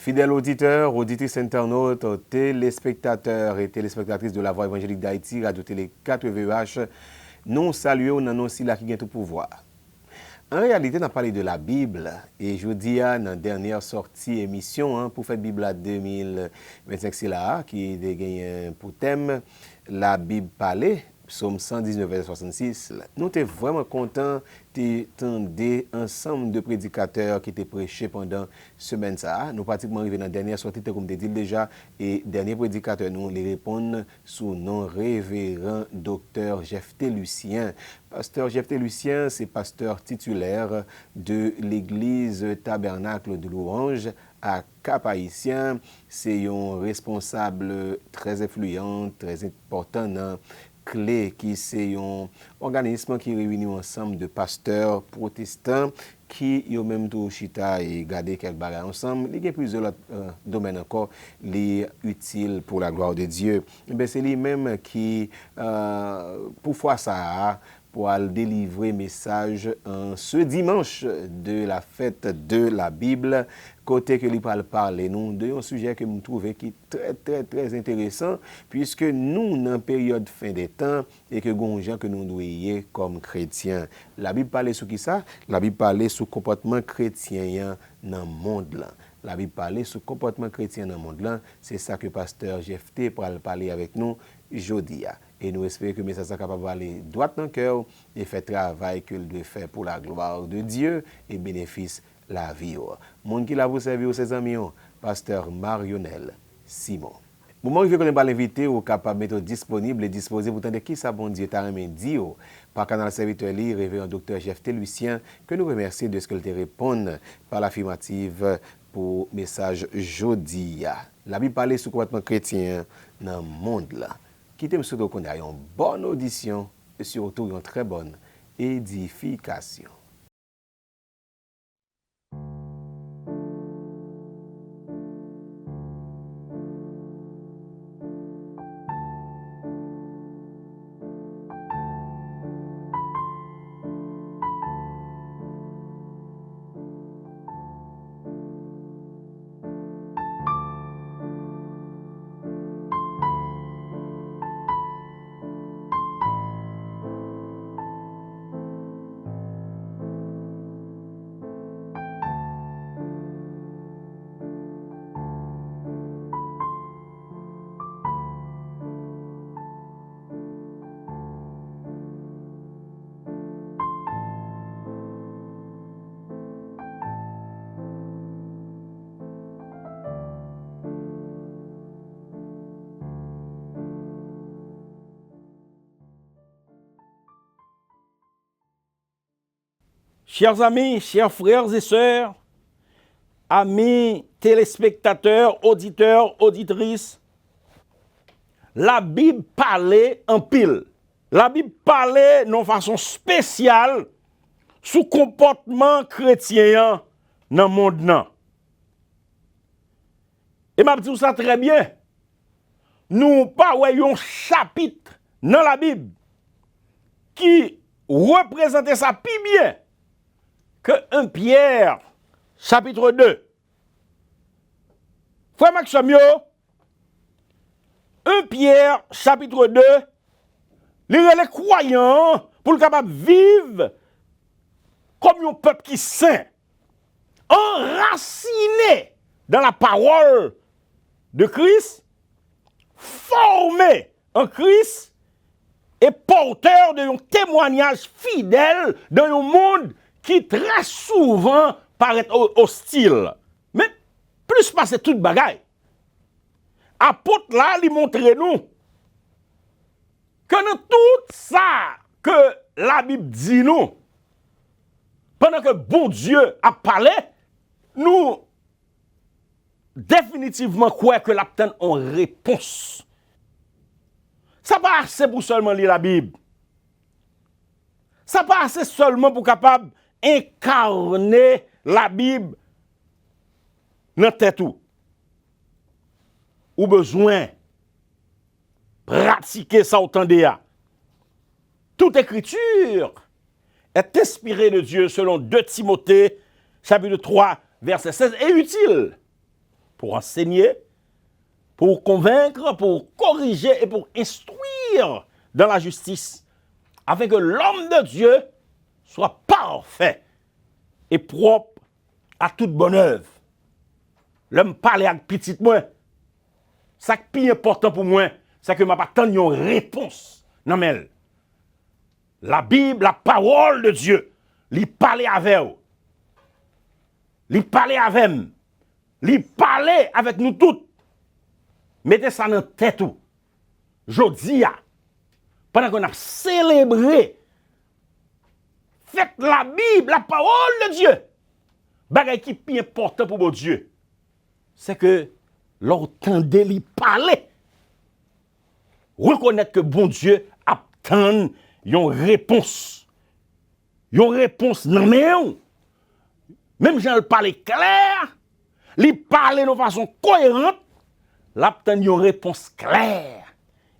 Fidèles auditeurs, auditrices internautes, téléspectateurs et téléspectatrices de la Voix évangélique d'Haïti, Radio-Télé 4VEH, nous saluons dans aussi là qui gagne tout pouvoir. En réalité, on a parlé de la Bible et je dis dans la dernière sortie émission pour faire Bible à 2025, c'est là qui a gagné pour thème la Bible parlée. Psaume 119, verset 66. Nous sommes vraiment contents d'entendre ensemble de prédicateurs qui étaient prêchés pendant semaine ça. Nous pratiquement arrivés dans la dernière sortie, comme je dit déjà, et dernier prédicateur, nous les répondons sous nom révérend docteur Jephté Lucien. Pasteur Jephté Lucien, c'est pasteur titulaire de l'église Tabernacle de Louange à Cap-Haïtien. C'est un responsable très influent, très important dans Clé, qui c'est un organisme qui réunit ensemble de pasteurs protestants qui ont même tout chita et gardé quelques bagages ensemble. Il y a plusieurs autres domaines encore les utiles pour la gloire de Dieu. Et c'est lui-même qui, pour faire ça, pour délivrer message ce dimanche de la fête de la Bible, côté que lui parler nous de un sujet que nous trouvons qui est très intéressant, puisque nous, dans une période fin des temps, et que nous gens que nous doyons comme chrétiens. La Bible parle sur qui ça? La Bible parle sur le comportement chrétien dans le monde là. La Bible parle sur le comportement chrétien dans le monde là. C'est ça que pasteur Jephté parler avec nous aujourd'hui. Et nous espérons que le message est capable d'aller droit dans le cœur et faire le travail qu'il doit faire pour la gloire de Dieu et bénéfice la vie. Mon qui l'a vous servir ses amis, pasteur Marionel Simon. Moment où je vais l'inviter au capable de mettre disponible et disposé pour entendre qui ça bon Dieu t'a remis dit par canal serviteur li révérend docteur Jephté Lucien que nous remercions de ce qu'il te répond par l'affirmative pour message jodi. La Bible parle sur comportement chrétien dans le monde là. Qui t'aime surtout qu'on ait une bonne audition et surtout une très bonne édification. Chers amis, chers frères et sœurs, amis téléspectateurs, auditeurs, auditrices, la Bible parlait en pile. La Bible parlait de façon spéciale sous comportement chrétien dans le monde. Et m'a dit ça très bien. Nous pas un chapitre dans la Bible qui représentait ça plus bien que 1 Pierre, chapitre 2. Frère Maxime, 1 Pierre, chapitre 2, les croyants pour le capable vivre comme un peuple qui saint, enraciné dans la parole de Christ, formé en Christ et porteur d'un témoignage fidèle dans un monde qui très souvent paraît hostile. Mais plus passer toute bagaille. Apôtre là, il montre nous que dans tout ça que la Bible dit nous, pendant que bon Dieu a parlé, nous définitivement croyons que l'obtenir en réponse. Ça pas assez pour seulement lire la Bible. Ça pas assez seulement pour capable incarner la Bible dans tête ou besoin pratiquer ça autant d'ea. Toute écriture est inspirée de Dieu selon 2 Timothée chapitre 3 verset 16 est utile pour enseigner, pour convaincre, pour corriger et pour instruire dans la justice, afin que l'homme de Dieu soit parfait et propre à toute bonne œuvre. L'homme parle avec petit moi. Ça qui est plus important pour moi, c'est que je n'ai une réponse. Non mais, la Bible, la parole de Dieu, il parle avec vous. Il parle avec nous. Il parle avec nous tous. Mettez ça dans la tête. Jodi, pendant qu'on a célébré, faites la Bible, la parole de Dieu. Bagay qui est plus important pour mon Dieu, c'est que l'entendez lui parler. Reconnaître que bon Dieu attend une réponse. Une réponse non mais même si elle parle clair, il parle de façon cohérente, l'attend une réponse claire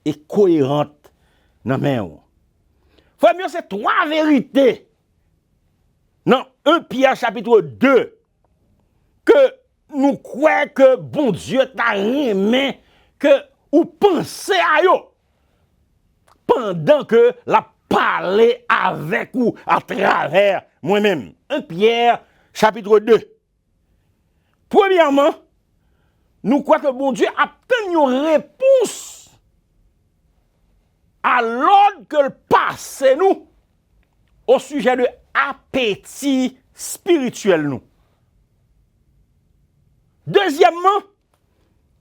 et cohérente non mais frère mieux c'est trois vérités. Dans 1 Pierre chapitre 2 que nous croyons que bon Dieu t'a remis que ou pensez à yo pendant que la parler avec ou à travers moi-même. 1 Pierre chapitre 2. Premièrement, nous croyons que bon Dieu a obtenu une réponse à l'ordre que le passe nous au sujet de appétit spirituel nous. Deuxièmement,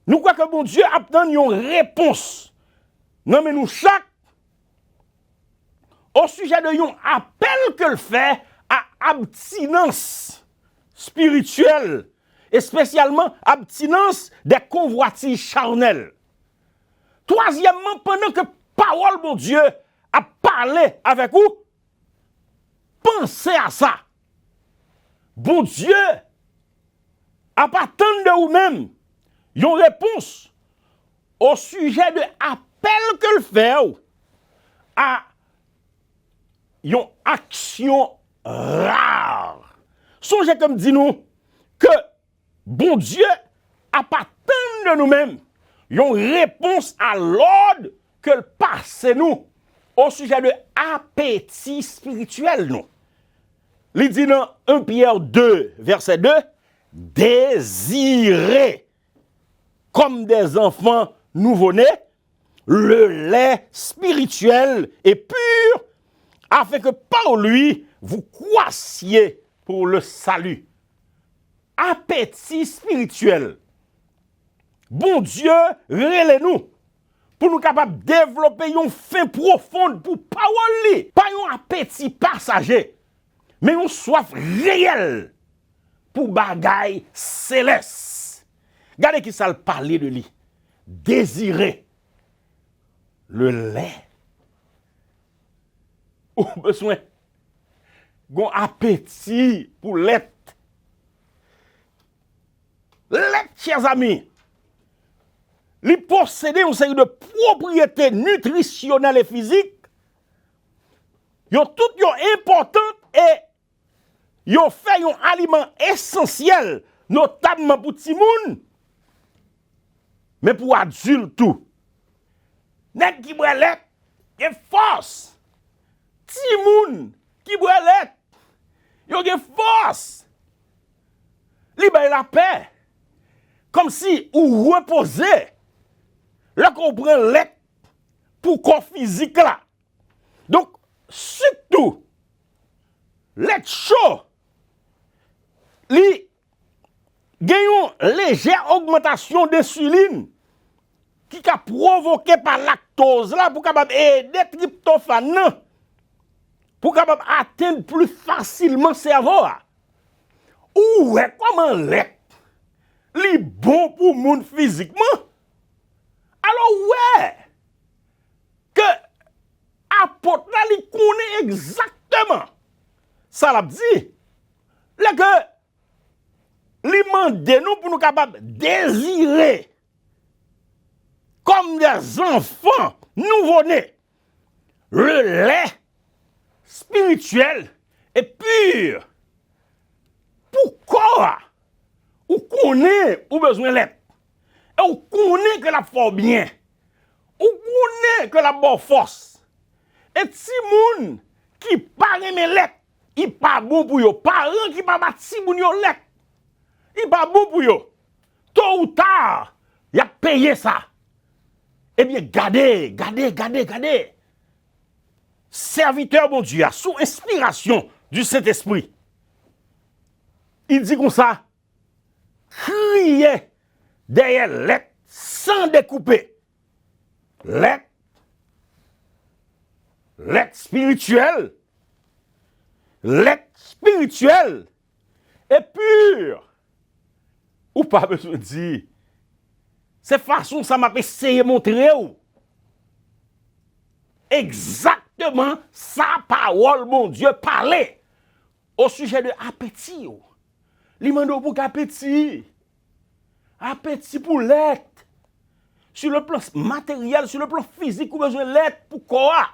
nous croyons que bon Dieu a obtenu une réponse. Non mais nous chaque au sujet de un appel que le fait à abstinence spirituelle et spécialement abstinence des convoitises charnelles. Troisièmement, pendant que parole mon Dieu a parlé avec vous, pensez à ça. Bon Dieu a pas attendre de vous-même une réponse au sujet de appel que le fait à une action rare. Songez comme dit nous que bon Dieu a pas tant de nous-mêmes une réponse à l'ordre que le passe nous au sujet de appétit spirituel nous. Il dit dans 1 Pierre 2 verset 2 désirez comme des enfants nouveau-nés le lait spirituel et pur afin que par lui, vous croissiez pour le salut. Appétit spirituel. Bon Dieu, relève-nous pour nous capables de développer une faim profonde pour parole. Pas un appétit passager, mais une soif réelle pour bagaille céleste. Regardez qui ça le parler de lui. Désirer le lait. Ou besoin d'un appétit pour lait. Lait, chers amis, il possède une série de propriétés nutritionnelles et physiques. Ils ont toutes importantes et ils ont fait un aliment essentiel, notamment pour les gens, mais pour les adultes tout. Nèg qui boit lait, il y a force. Timoun qui boit lait, il y a force. Libre la paix. Comme si ou reposez. Là qu'on prend lait pour corps physique là. Donc, surtout, lait chaud, li gagne une légère augmentation d'insuline qui a provoqué par lactose là pour capable aider tryptophane pour capable atteindre plus facilement le cerveau. Ou comment lait li bon pour monde physiquement. Alors ouais que apôtre là li connaît exactement ça l'a dit. Là que li mande nous pour nous capable désirer comme des enfants nouveau-nés le lait spirituel et pur. Pourquoi? Ou connaît ou besoin l'être. Et ou connaît que la fort bien. Ou connaît que la bonne force. Et si moun qui pas aimer l'être, il pas bon pour yo. Parents qui pas bâti moun yo l'être, il pas bon pour yo. Tôt ou tard, y a payé ça. Eh bien, gardez. Serviteur bon Dieu, sous inspiration du Saint-Esprit, il dit comme ça, criez derrière l'être sans découper. L'être spirituel est pur. Ou pas besoin de dire, c'est façon ça m'a essayé de montrer. Exactement sa parole, mon Dieu, parlait au sujet de appétit. Li mando pour appétit. Appétit pour l'être. Sur le plan matériel, sur le plan physique, ou besoin de l'être pour quoi?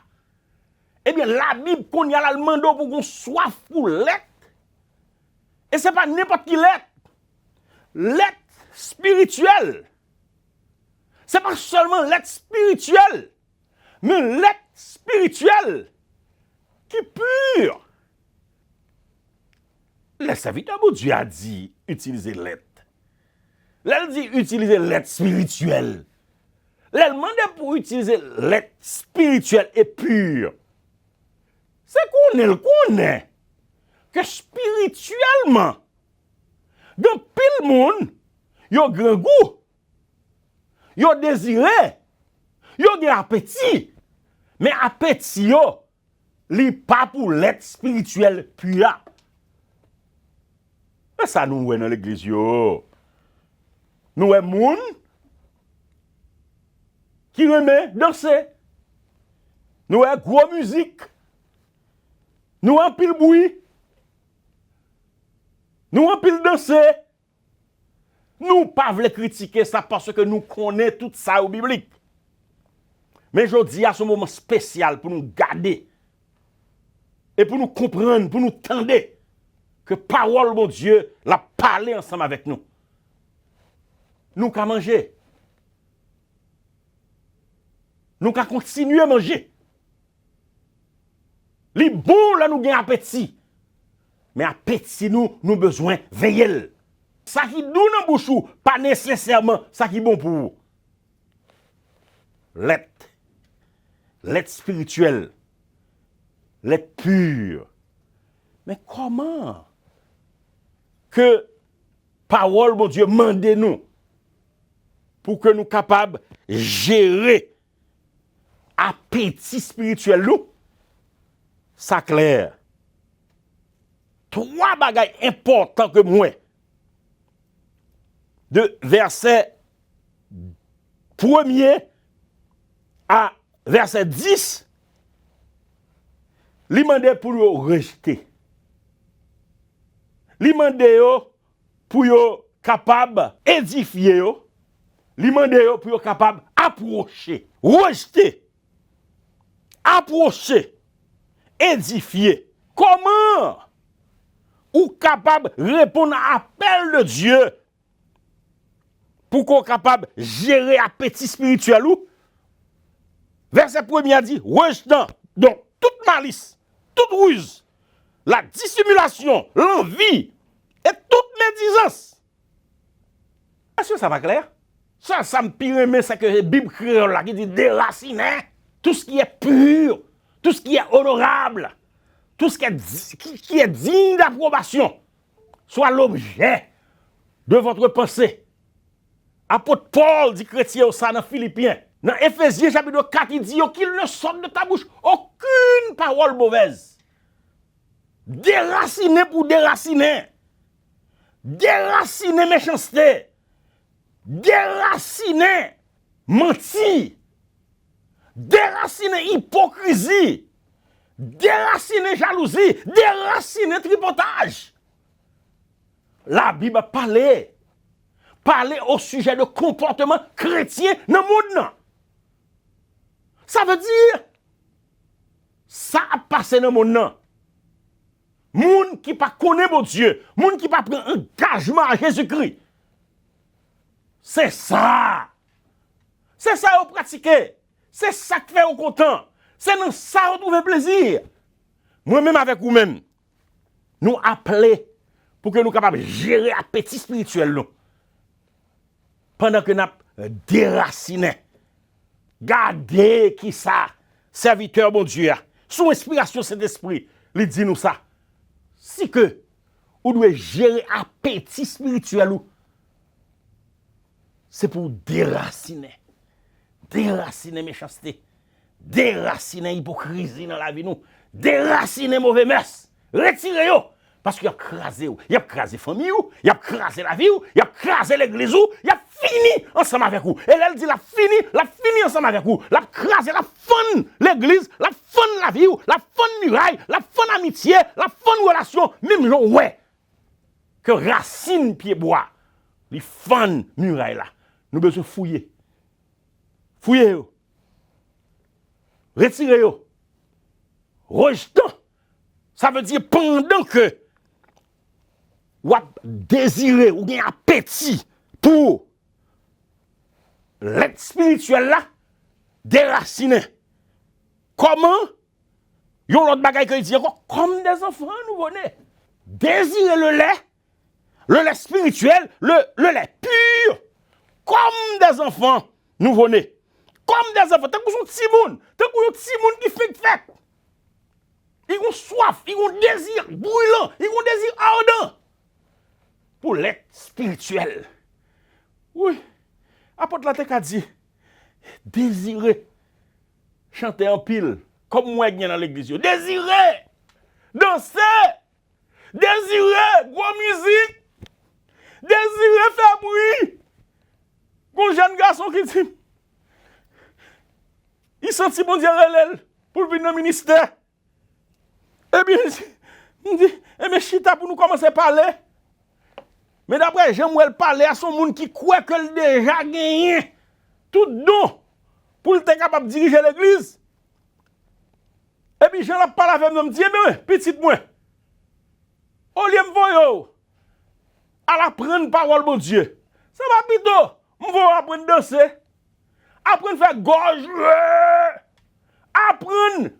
Eh bien, la Bible qu'on y a là, le mando pour qu'on soif pour l'être. Et ce n'est pas n'importe qui l'être. L'être spirituel. Ce n'est pas seulement l'être spirituel, mais l'être spirituel qui est pur. Le serviteur de Dieu a dit utiliser l'être. Elle dit utiliser l'être spirituel. Elle demande pour utiliser l'être spirituel et pur. C'est qu'on connaît que spirituellement, dans pile monde, il y a grand goût, il y a désiré, il y a appétit. Mais appétit, li pas pour l'être spirituel pur. Mais ça nous voit dans l'église. Nous sommes moun qui remet danser. Nous sommes gros musique. Nous sommes pile bruit. Nous sommes pile danser. Nous ne pas voulons critiquer ça parce que nous connaissons tout ça au biblique. Mais je dis à ce moment spécial pour nous garder et pour nous comprendre, pour nous tendre que parole, mon Dieu, l'a parlé ensemble avec nous. Nous qu'à manger. Nous qu'à continuer à manger. Les bons, là, nous avons appétit. Mais appétit, nous besoin veiller. Ça qui nous dans bouchou, pas nécessairement ça qui est bon pour vous. L'être spirituel, l'être pur. Mais comment que parole, mon Dieu, mandez-nous pour que nous capables de gérer appétit spirituel nous? Ça clair. 3 bagailles importants que moi. De verset 1er à verset 10, li mande pour yo rejeter. Li mande yo pour yo capable édifier yo. Li mande yo pour yo capable approcher, rejeter, approcher, édifier. Comment ou capable répondre à l'appel de Dieu pour qu'on soit capable de gérer appétit spirituel ou? Verset 1er a dit, rejetant donc toute malice, toute ruse, la dissimulation, l'envie et toute médisance. Est-ce que ça va clair? Ça me pire, mais c'est que la Bible créole là qui dit déraciner tout ce qui est pur, tout ce qui est honorable, tout ce qui est digne d'approbation, soit l'objet de votre pensée. Apôtre Paul dit chrétien ça dans Philippiens. Dans Éphésiens chapitre 4, il dit qu'il ne sorte de ta bouche aucune parole mauvaise. Déraciner pour déraciner. Déraciner méchanceté. Déraciner mentir. Déraciner hypocrisie. Déraciner jalousie. Déraciner tripotage. La Bible parlait au sujet de comportement chrétien dans le monde. Ça veut dire, ça a passé dans le monde. Moun qui pas connaît mon Dieu, moun qui pas prend engagement à Jésus-Christ, C'est ça. C'est ça vous pratiquez. C'est ça qui fait au content. C'est dans ça vous trouvez plaisir. Moi-même avec vous-même, nous appelons pour que nous soyons capables de gérer l'appétit spirituel. Nous. Pendant que nous déracinons. Gardez qui ça, serviteur bon Dieu, sous inspiration de cet esprit, il dit nous ça. Si que vous devez gérer l'appétit spirituel, c'est pour déraciner. Déraciner méchanceté. Déraciner hypocrisie dans la vie nous. Déraciner mauvais mœurs. Retirez-vous. Parce qu'il a crasé, il a crasé la famille, il a crasé la vie, il a crasé l'église, il a fini ensemble avec vous. Et là, elle dit, il a fini ensemble avec vous. Il a crasé la fun l'église, la fun la vie, la fun muraille, la fun amitié, la fun relation. Même gens, ouais, que racine pied bois, les fun muraille là. Nous besoin fouiller. Fouillez-vous. Retirez-vous. Rejetant. Ça veut dire pendant que ou désirer ou bien appétit pour l'être spirituel là, déraciner. Comment? Yon l'autre bagaille que dit comme des enfants nous venons. Désirer le lait spirituel, le lait pur, comme des enfants nous venons. Comme des enfants, tant qu'on sont petits moun, qui fait fête. Ils ont soif, ils ont désir brûlant, ils ont désir ardent. Pour l'être spirituel. Oui, apôtre la a dit, désirer chanter en pile, comme moi qui dans l'église. Désirer danser, désirer gros musique, désirer faire bruit. Un jeune garçon qui dit, il sentit bon Dieu pour venir dans le ministère. Eh bien, il dit, eh bien, chita pour nous commencer à parler. Mais d'après, j'aimerais parler à son monde qui croit qu'elle déjà gagné tout don pour être capable de diriger l'église. Et puis, j'en ai parlé avec moi, je me dis, eh bien, petite moi, au lieu de me voir, à l'apprendre parole de Dieu, ça va plutôt, je vais apprendre à danser, apprendre à faire gorge, apprendre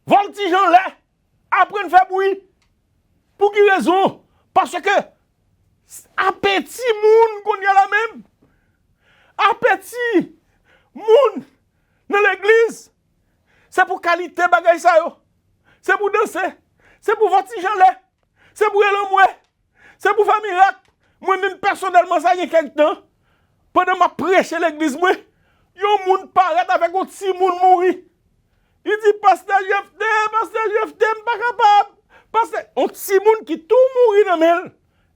voltige en l'air, apprendre à faire bruit. Pour quelle raison? Parce que appétit moun qu'on y a la même. Appétit moun dans l'église. C'est pour qualité bagay ça yo. C'est pour danser. C'est pour voltiger en l'air. C'est pour aller moi. C'est pour faire miracle. Moi-même personnellement ça y a quelque temps. Pendant ma prêcher l'église moi, yon moun paraît avec un petit moun mouri. Il dit pasteur Jefté, pas capable. Parce que un petit moun qui tout mouri dans mel.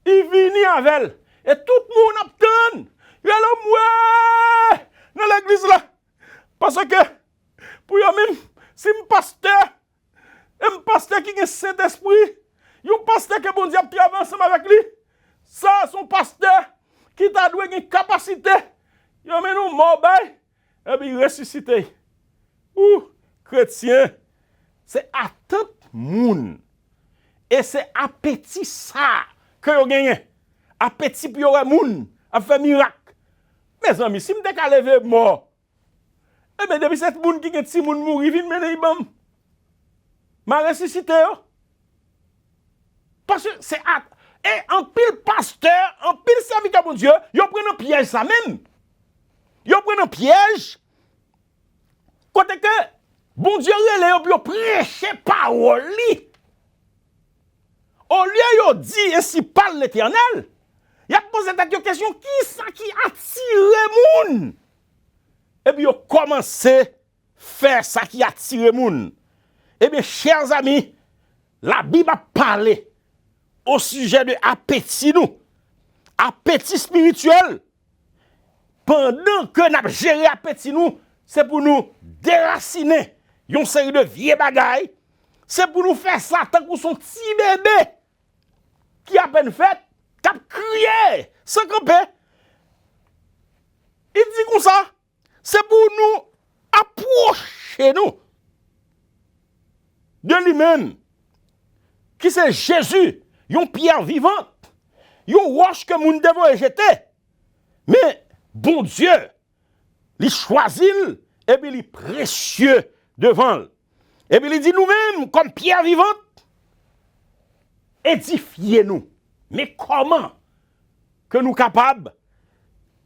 Il vient avec elle. Et tout le monde attend. Il y a le dans l'église là. Parce que, pour eux-mêmes, si un pasteur qui a un Saint-Esprit, un pasteur qui est bon Dieu qui avance avec lui, ça, son pasteur qui t'a donné une capacité, il a mis un mobile, et puis il ressuscite. Ou, chrétien, c'est à tout le monde. Et c'est appétit ça. Que vous gagnez, appétit pour vous moun, à faire miracle. Mes amis, si je suis levé mort, eh bien, depuis cette moun qui est petit moun mouri, vient mener ibam. Ma ressuscité. Parce que c'est et en pile pasteur, en pile serviteur de Dieu, ils prennent un piège ça même. Ils prennent un piège. Côté que, bon Dieu, ils prêcher parole. Au lieu de dire ainsi parle l'Éternel, il a posé cette question, qui ça qui attire les gens? Et puis il a commencé à faire ça qui attire les gens. Eh bien, chers amis, la Bible a parlé au sujet de appétit nous, appétit spirituel. Pendant que nous avons géré appétit nous, c'est pour nous déraciner une série de vieilles bagailles. C'est pour nous faire ça tant qu'on son petit bébé qui a à peine fait, qui a crié, sans camper. Il dit comme ça, c'est pour nous approcher nous de lui-même, qui c'est Jésus, une pierre vivante, une roche que nous devons jeter. Mais bon Dieu, il choisit, et puis il est précieux devant. Et puis il dit nous-mêmes, comme pierre vivante, édifiez-nous. Mais comment que nous capables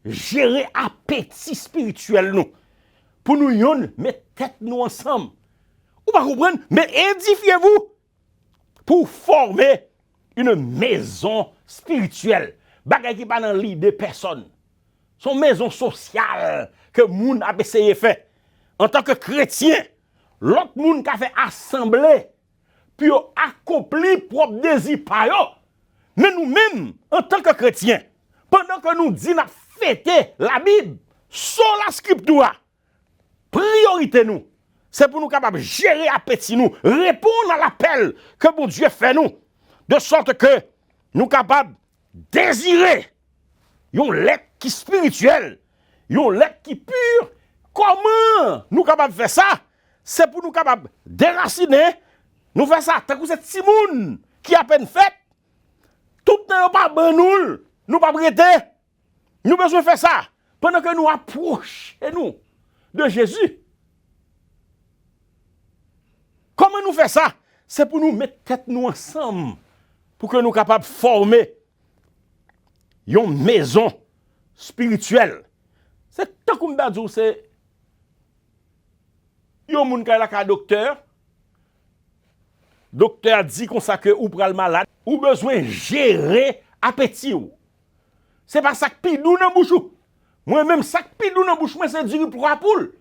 de gérer appétit spirituel nous? Pour nous mettre tête nous ensemble. Vous pas comprendre? Mais édifiez-vous pour former une maison spirituelle. Bagay qui pas dans l'idée de personne. Son maison sociale que moun a essayé faire. En tant que chrétien, l'autre moun qui a fait assembler, puis accompli propre désir par eux. Mais nous-mêmes, en tant que chrétiens, pendant que nous disons fêter la Bible, sur la scripture, priorité nous, c'est pour nous capables de gérer appétit nous, répondre à l'appel que bon Dieu fait nous, de sorte que nous capables de désirer un lait qui est spirituel, un lait qui est pur. Comment nous capables de faire ça? C'est pour nous capables de déraciner, nous faire ça, tant que c'est Timoun qui a peine fait, tout n'est pas bon nous pas prêter. Nous besoin faire ça pendant que nous approchons de Jésus. Comment nous faire ça? C'est pour nous mettre tête nous ensemble pour que nous soyons capables de former une maison spirituelle. C'est tant comme d'adou, c'est yon moun ka la ka docteur. Docteur dit comme ça que ou pral malade, ou besoin gérer appétit ou. C'est pas ça que pidou dans bouche ou. Moi même ça que pidou dans bouche moi c'est du riz pour la poule.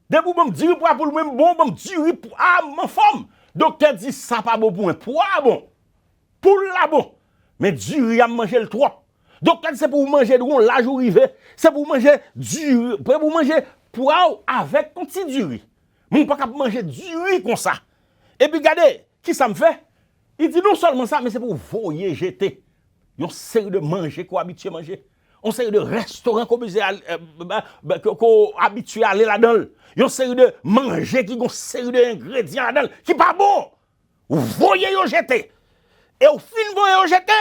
Depuis bon du riz pour la poule même bon du riz pour en forme. Docteur dit ça pas bon pour un poids bon. Poule là bon. Mais du riz à manger le trop. Docteur c'est pour manger de la jour rivé, c'est pour manger du riz, pour manger poids avec un petit du riz. Mon pas capable manger du riz comme ça. Et puis regardez, qui ça me fait? Il dit non seulement ça, mais c'est pour voyer jeter. Une série de manger qu'on habitué à manger. Une série de restaurants qu'on habitué à aller là-dedans. Une série de manger qui ont une série d'ingrédients là-dedans qui pas bon. Vous voyez yo jeter. Et au fin voyez yo jeter.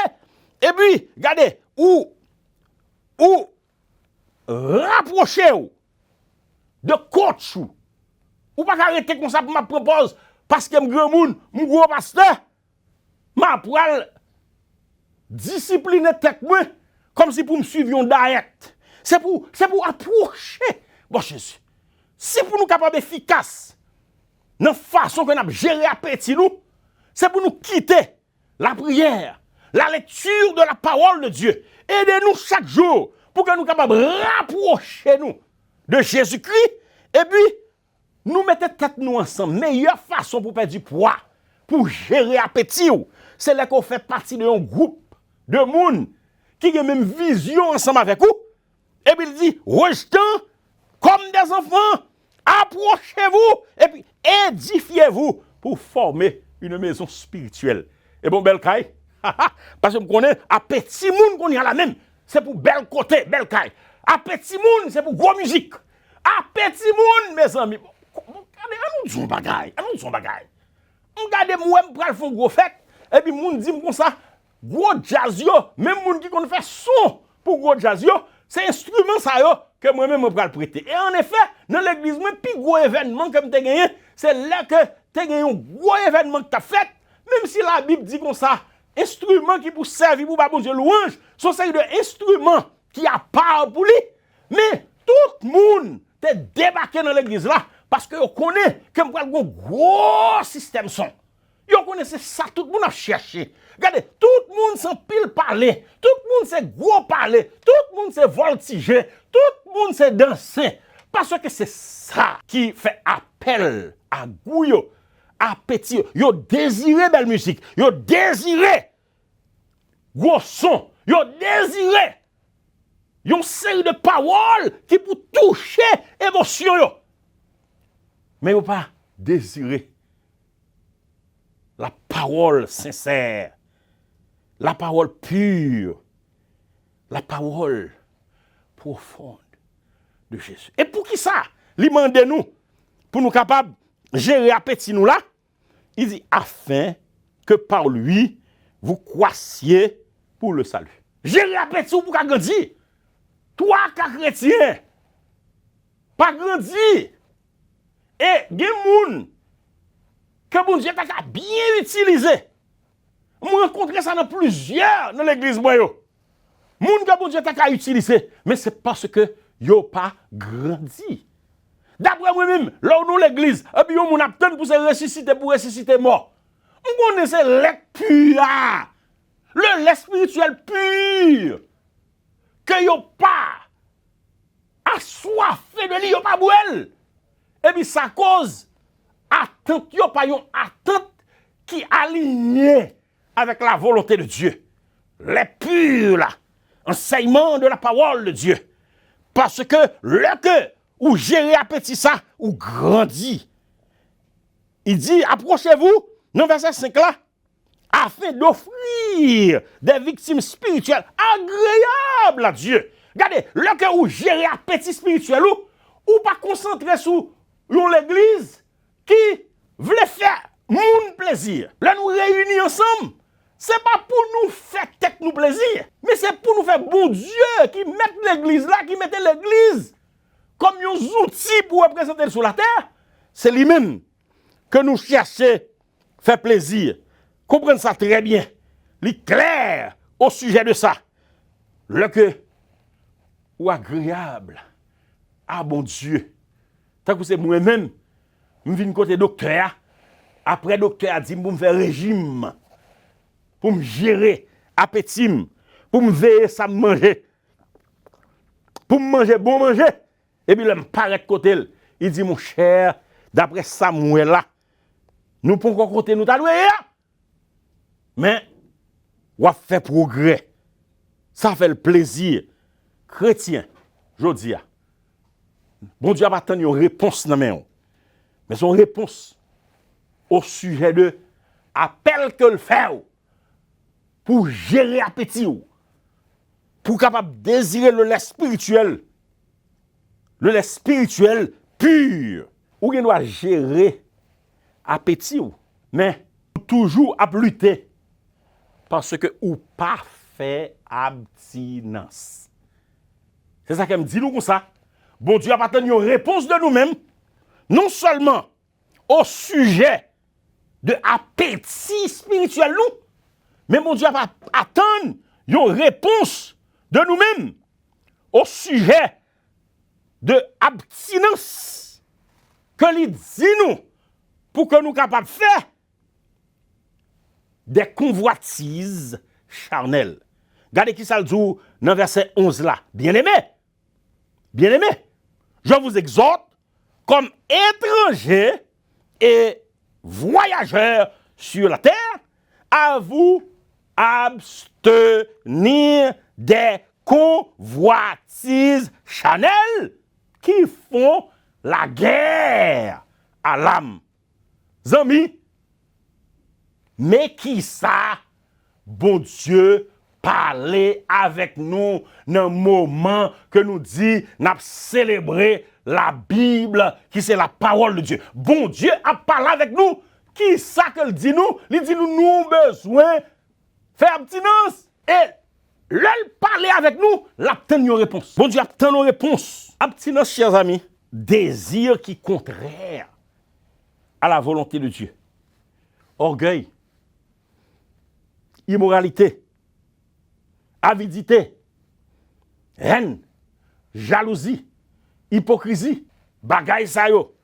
Et puis, regardez, ou rapprochez-vous de coach ou pas arrêter comme ça pour ma propose parce que grand monde, mon gros pasteur, m'a pral discipliner tête moi comme si pour me suivre une diète. C'est pour approcher bon Jésus. C'est pour nous capables efficace dans façon que nous gérer appétit nous, c'est pour nous quitter la prière, la lecture de la parole de Dieu. Aidez-nous chaque jour pour que nous capables rapprocher nous de Jésus-Christ et puis nous mettons tête nous ensemble. Meilleure façon pour perdre du poids, pour gérer appétit, c'est là qu'on fait partie d'un groupe de monde qui a même vision ensemble avec vous. Et puis il dit, rejetons comme des enfants, approchez-vous et puis édifiez-vous pour former une maison spirituelle. Et bon, bel caille, parce que je connais, appétit monde qu'on y a la même, c'est pour bel côté, bel caille. Appétit monde, c'est pour gros musique. Appétit monde, mes amis. Regardez, nous disons bagaille. Regardez, moi, je prends le fond gros fête, et puis, moun dit comme ça, gros jazz yo, même moun qui qu'on fait son pour gros jazz yo, c'est instrument ça yo, que moi-même, je prends le prêter. Et en effet, dans l'église, moi, plus gros événement que je gagné, c'est là que tu as gagné un gros événement que tu as fait, même si la Bible dit comme ça, instrument qui pour servir pour pas bon Dieu louange, sont série de instruments qui a part pour lui, mais tout le monde t'est débarqué dans l'église là, parce que vous connaissez que vous avez un gros système son. Vous connaissez ça, tout le monde a cherché. Regardez, tout le monde s'en pile parler, tout le monde s'est gros parler, tout le monde s'est voltiger, tout le monde s'est danser. Parce que c'est ça qui fait appel à goût, à appétit. Vous désirez belle musique, vous désirez gros son, vous désirez une série de paroles qui pour toucher émotion. Mais vous pas désirer la parole sincère, la parole pure, la parole profonde de Jésus. Et pour qui ça? Il demande nous, pour nous capables de gérer appétit nous là, il dit, afin que par lui, vous croissiez pour le salut. Gérer appétit pour grandir. toi ka chrétien, pas grandi, et gen moun, que bon Dieu t'a bien utilisé. Moi rencontré ça dans plusieurs dans l'église moi yo. Moun que bon Dieu t'a utilisé, mais c'est parce que yo pas grandi. D'après moi-même, là où nous l'église, et puis on attend pour se ressusciter mort. On connaît c'est l'être pur, le lait spirituel pur, que yo pas assoiffé de lui, yo pas bouel. Et puis ça cause attente, yo pas yon attente qui alignée avec la volonté de Dieu. Les purs là, enseignement de la parole de Dieu. Parce que le que ou gérer appétit ça, ou grandit. Il dit, approchez-vous, dans verset 5 là, afin d'offrir des victimes spirituelles agréables à Dieu. Regardez, le que ou gérer appétit spirituel ou pas concentrer sur l'église qui voulait faire mon plaisir. Là, nous réunir ensemble. C'est pas pour nous faire tête nous plaisir, mais c'est pour nous faire bon Dieu qui met l'église là, qui mette l'église comme un outil pour représenter sur la terre. C'est lui-même que nous cherchons faire plaisir. Comprenez ça très bien. Il est clair au sujet de ça. Le que ou agréable à bon Dieu. Tant que c'est moi-même, je viens côté docteur. Après, docteur a dit pour me faire régime, pour me gérer appétit, pour me veiller ça me manger, pour me manger bon manger. Et puis, il me paraît de côté. Il dit, mon cher, d'après Samuel là, nous pouvons côté nous t'allouer. Mais, on va faire progrès. Ça fait le plaisir. Chrétien, je dis, bon Dieu va attendre une réponse dans main. Mais son réponse au sujet de appel que le fait pour gérer appétit, pour capable désirer le lait spirituel. Le lait spirituel pur. Ou il doit gérer appétit, mais toujours à lutter. Parce que ou pas fait abstinence. C'est ça qu'elle me dit nous comme ça. Bon Dieu a pas tenu une réponse de nous-mêmes, non seulement au sujet de appétit spirituel nous, mais bon Dieu a pas attendre une réponse de nous-mêmes au sujet de abstinence que lui dit nous pour que nous capables de faire des convoitises charnelles. Regardez qui ça le dit dans verset 11 là. Bien-aimé, je vous exhorte comme étrangers et voyageurs sur la terre à vous abstenir des convoitises charnelles qui font la guerre à l'âme. Zami, mais qui ça, bon Dieu, parler avec nous dans le moment que nous dit, nous célébrer la Bible, qui c'est la parole de Dieu. Bon Dieu a parlé avec nous. Qui ça qu'il dit nous? Il dit nous avons besoin de faire abstinence. Et là, il parler avec nous, il obtient une réponse. Bon Dieu obtient une réponse. Abstinence, chers amis, désir qui est contraire à la volonté de Dieu. Orgueil, immoralité, avidité, haine, jalousie, hypocrisie, bagaille ça yo.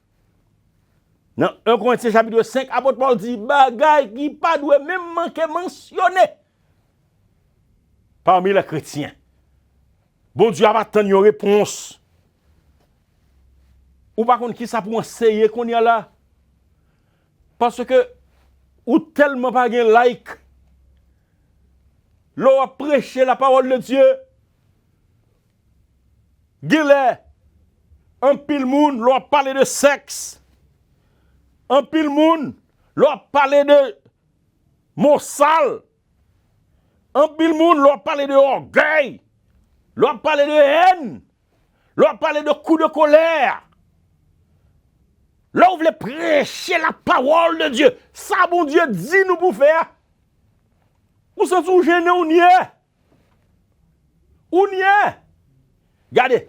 Dans 1 Corinthiens chapitre 5, apôtre Paul dit bagaille qui pas doit même manquer mentionner parmi les chrétiens. Bon Dieu a attendu une réponse. Ou par contre qui ça pour enseigner qu'on y a là? Parce que ou tellement pas gen like. L'on a prêché la parole de Dieu. Gile, un pile moun, l'on a parlé de sexe. Un pile moun, l'on a parlé de mot sale. Un pile moun, l'on a parlé de orgueil. L'on a parlé de haine. L'on a parlé de coups de colère. Là, on voulait prêcher la parole de Dieu. Ça, bon Dieu, dit nous pour faire. Vous sentez gêné, on y est. On y est. Regardez.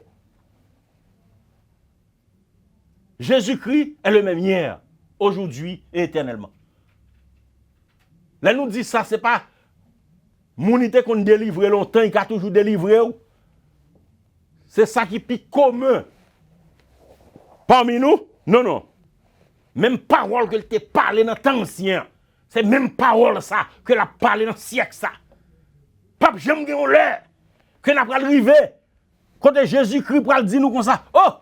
Jésus-Christ est le même hier, aujourd'hui et éternellement. Là, nous dit ça, c'est pas monité qu'on délivre longtemps, il a toujours délivré. C'est ça qui est commun. Parmi nous, non. Même parole que tu parlé dans le temps ancien, c'est même parole ça que la parlé dans le siècle ça. Pape, j'aime bien l'air que n'a pas arrivé. Quand Jésus-Christ pral dire nous comme ça, oh,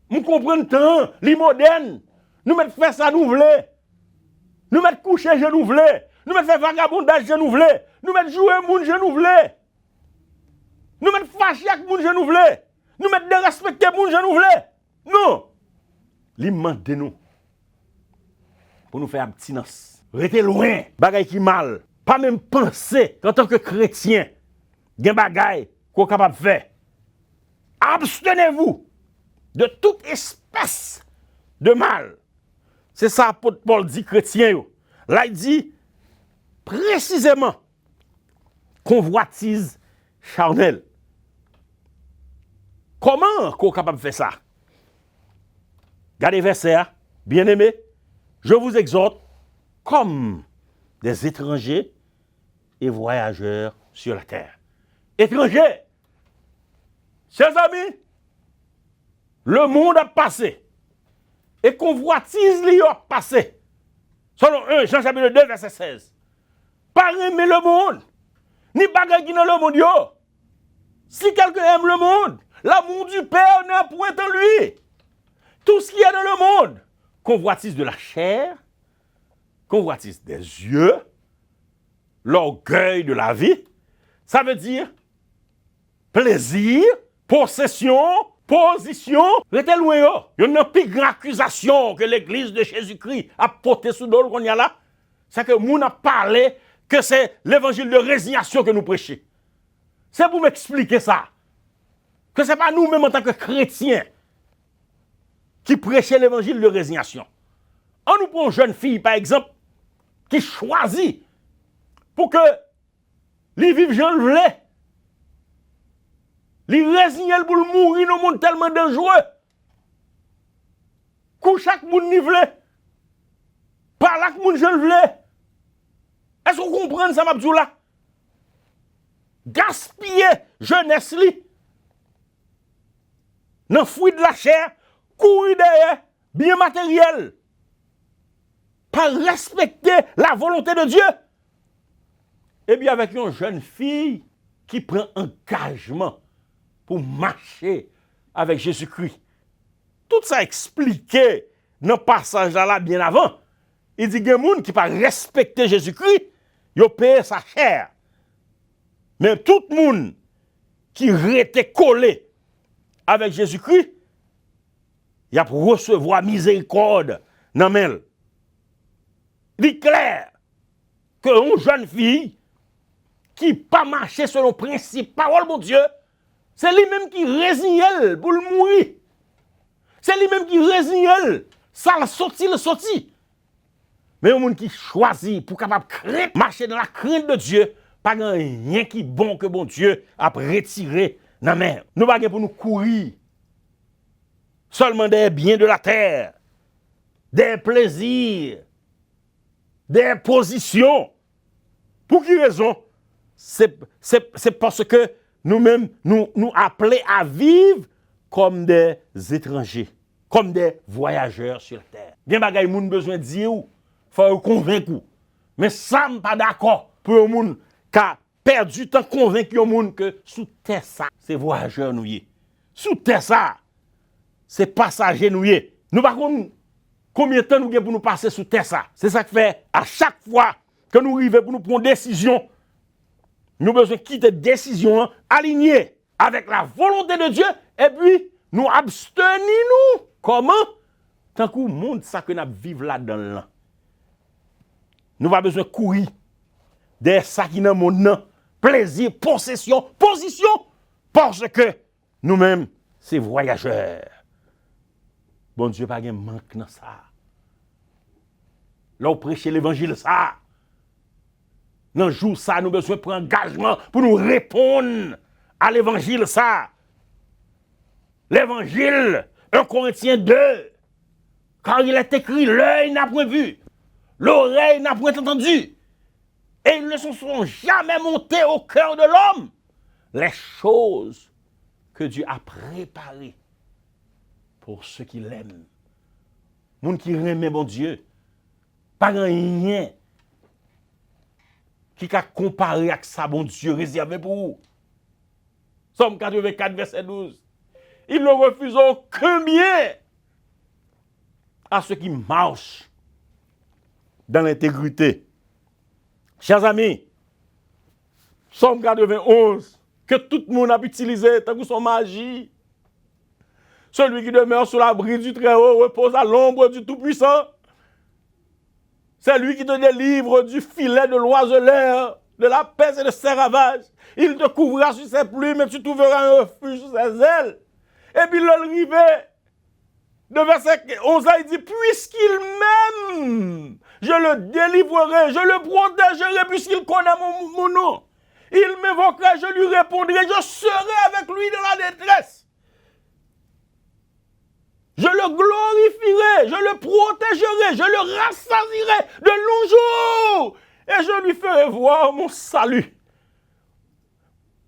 nous comprenons temps, les modernes, nous mettons faire ça nous voulons. Nous mettons coucher je nous voulons. Nous mettons faire vagabondage je nous voulons. Nous mettons jouer moun je nous voulons. Nous mettons fâcher avec moun je nous voulons. Nous mettons dérespecter moun je nous voulons. Non. Li mande nous pour nous faire abstinence. Restez loin, bagay qui mal. Pas même penser qu'en tant que chrétien, gen bagay qu'on capable de faire. Abstenez-vous de toute espèce de mal. C'est ça apôtre Paul dit chrétien. Là il dit précisément convoitise charnelle. Comment qu'on capable de faire ça? Regardez verset, bien aimé, je vous exhorte comme des étrangers et voyageurs sur la terre. Étrangers, chers amis, le monde a passé et convoitise lui a passé. Selon 1 Jean chapitre 2 verset 16. Pas aimer le monde, ni bagay qui dans le monde yo. Si quelqu'un aime le monde, l'amour du Père n'est point en lui. Tout ce qui est dans le monde, convoitise de la chair, convoitise des yeux, l'orgueil de la vie, ça veut dire plaisir, possession, position. Restez loin. Il y a une plus grande accusation que l'église de Jésus-Christ a portée sous l'eau qu'on y a là. C'est que nous a parlé que c'est l'évangile de résignation que nous prêchons. C'est pour m'expliquer ça. Que ce n'est pas nous-mêmes en tant que chrétiens qui prêchait l'évangile de résignation. On nous prend une jeune fille, par exemple, qui choisit pour que les vivent Jean le voulait. Les résignent pour mourir dans le monde tellement dangereux. Que chaque monde n'y voulait. Par là que monde je le voulais. Est-ce qu'on comprend ça, Mabdou là? Gaspiller jeunesse li. Dans le fruit de la chair, courir derrière, bien matériel. Pas respecter la volonté de Dieu. Et bien avec une jeune fille qui prend engagement pour marcher avec Jésus-Christ. Tout ça expliqué dans le passage là bien avant. Il dit qu'il y a des gens qui ne pas respecter Jésus-Christ, ils payent sa chair. Mais tout le monde qui était collé avec Jésus-Christ, il a pour recevoir miséricorde dans elle. Il est clair qu'une jeune fille qui pas marché selon le principe, parole de Dieu, c'est lui-même qui résigne pour le mourir. C'est lui-même qui résigne. Ça le sorti. Mais un monde qui choisit pour capable marcher dans la crainte de Dieu, pas rien qui bon que bon Dieu a retiré dans la mer. Nous pas pour nous courir seulement des biens de la terre, des plaisirs, des positions. Pour quelle raison? C'est parce que nous-mêmes, nous appelons à vivre comme des étrangers, comme des voyageurs sur la terre. Bien bagay moun besoin de dire, faut convaincre. Mais ça n'est pas d'accord pour un monde qui a perdu temps convaincre un monde que sous terre ça, c'est voyageurs nous y. Sous terre ça, c'est passager nous y. Nous par contre, combien de temps nous avons pour nous passer sous terre ça? C'est ça qui fait à chaque fois que nous arrivons pour nous prendre une décision, nous avons besoin de quitter une décision alignée avec la volonté de Dieu et puis nous abstenir nous. Comment? Tant que le monde ça que nous vivons là-dedans. Nous avons besoin de courir des ça qui dans le monde, plaisir, possession, position, parce que nous-mêmes, c'est voyageurs. Bon Dieu, pas de manque dans ça. Là, on prêche l'évangile, ça. Dans le jour, ça, nous avons besoin de prendre engagement pour nous répondre à l'évangile, ça. l'évangile, 1 Corinthiens 2. Car il est écrit, l'œil n'a point vu, l'oreille n'a point entendu, et ils ne se sont jamais montés au cœur de l'homme les choses que Dieu a préparées pour ceux qui l'aiment. Moun qui aime bon Dieu, pas rien qui a comparé avec ça, bon Dieu, réservé pour vous. Somme 84, verset 12. Ils ne refusent aucun bien à ceux qui marchent dans l'intégrité. Chers amis, Somme 91, que tout le monde a utilisé tant que son magie. Celui qui demeure sous l'abri du Très-Haut repose à l'ombre du Tout-Puissant. C'est lui qui te délivre du filet de l'oiseleur, de la peste et de ses ravages. Il te couvrira sur ses plumes et tu trouveras un refuge sous ses ailes. Et puis l'arrivée de verset 11, il dit, puisqu'il m'aime, je le délivrerai, je le protégerai puisqu'il connaît mon nom. Il m'évoquera, je lui répondrai, je serai avec lui dans la détresse. Je le glorifierai, je le protégerai, je le rassasierai de longs jours et je lui ferai voir mon salut.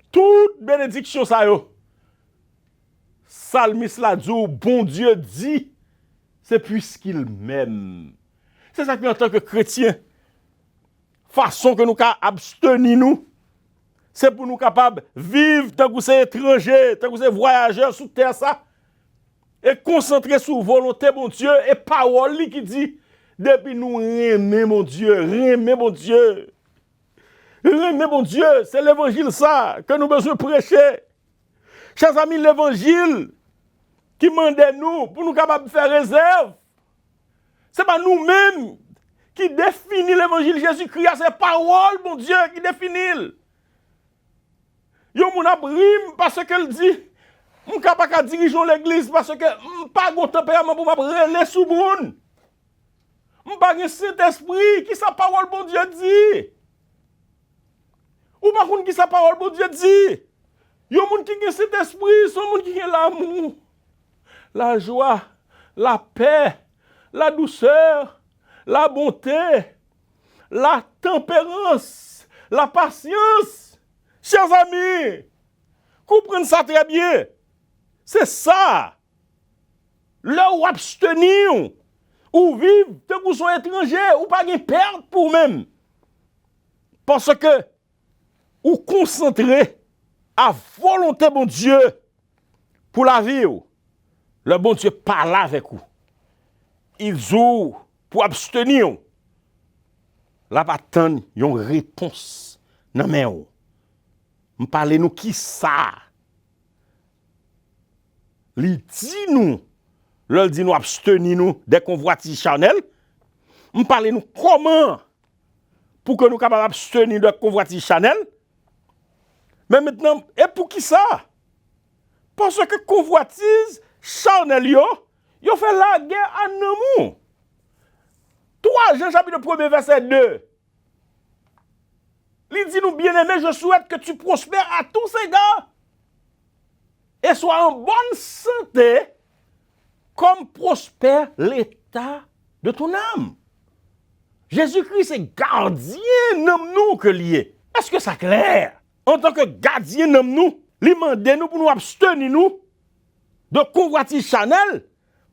Toute bénédiction ça yo. Psalmiste l'a dit, bon Dieu dit, c'est puisqu'il m'aime. C'est ça qui en tant que chrétien, façon que nous avons abstenir nous, c'est pour nous capables de vivre tant que c'est étranger, tant que c'est voyageur sous terre ça. Et concentrer sur volonté, mon Dieu, et parole qui dit, depuis nous aimer, mon Dieu, aimer, mon Dieu. Aimer, mon Dieu, c'est l'évangile ça que nous besoin prêcher. Chers amis, l'évangile qui mandait nous pour nous capables de faire réserve. Ce n'est pas nous-mêmes qui définissons l'évangile Jésus-Christ, c'est parole, mon Dieu, qui définit. Yo moun a brime parce qu'elle dit, je ne suis pas diriger l'église parce que je n'ai pas de tempérament pour me relayer sous moun. Je n'ai pas de Saint-Esprit qui sa parole, bon Dieu dit. Ou pas qui sa parole, bon Dieu dit. Il y a des gens qui ont cet esprit, sont des gens qui ont l'amour, la joie, la paix, la douceur, la bonté, la tempérance, la patience. Chers amis, comprenez ça très bien. C'est ça. Là où abstenir, ou vivre, tant que vous soyez étranger, ou pas de perte pour même. Parce que, ou concentrer à volonté, bon Dieu, pour la vie, le bon Dieu parle avec vous. Ils ont, pour abstenir, la bataille, ils ont une réponse. Non, mais, on parle nous qui ça? Il dit nous, il dit nous abstenir nous des convoitises charnelles. On parle nous comment pour que nous capables abstenir des convoitises charnelles. Mais maintenant, et pour qui ça? Parce que convoitise charnelle yo fait la guerre à nous. 3 Jean chapitre 1 verset 2. Il dit nous bien-aimés, je souhaite que tu prospères à tous égards et sois en bonne santé comme prospère l'état de ton âme. Jésus-Christ est gardien d'âme nous que lié. Est-ce que ça clair? En tant que gardien d'âme nous, il demande nous pour nous abstenir nous de convoitise charnelle